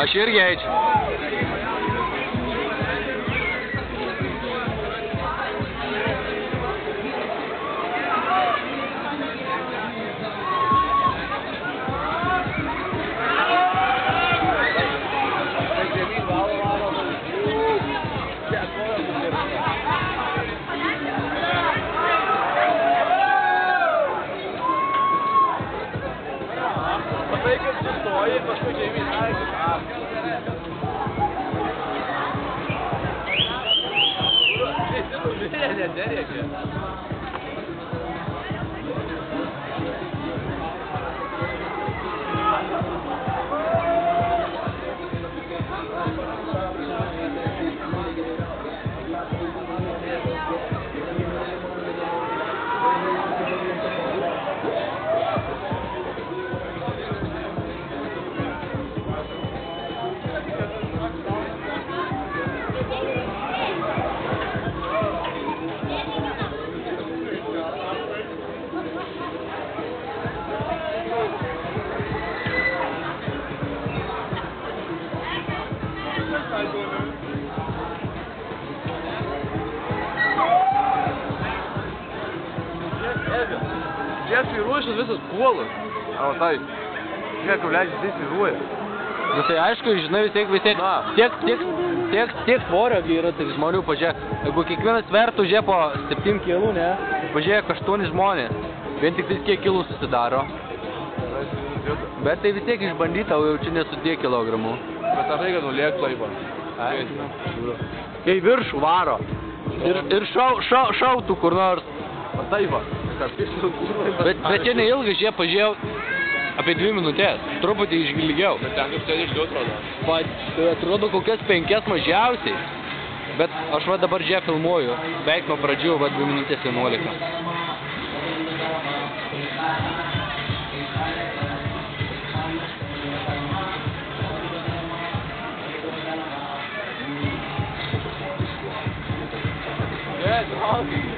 Aš irgi eičiau. Tai kaip sustoji, paskui žemyn, nereikia. Žiūrėk, vairuošas visas puolas. O tai, žiūrėk, leidžiasi jis vairuoja. Nu tai aišku, žinai, vis tiek svorio yra, tai žmonių pažiūrėk. Jeigu kiekvienas vertų žiūrėk po 7 kilų, ne? Pažiūrėk 8 žmonės. Vien tik kiek kilų susidaro. Bet tai vis tiek išbandyta, jau čia nesu tiek kilogramų. Bet tą reikia nuliek laivą. Kai viršų varo. Ir šautų kur nors. Pataiva. Bet čia neilgai, žiūrėk, pažiūrėjau apie 2 minutės. Truputį ilgiau. Bet ten kaip sėdiškiau atrodo. Atrodo kokias 5 mažiausiai. Bet aš va dabar žiūrėk filmuoju. Beveik nuo pradžių, va 2 minutės 11. Yes,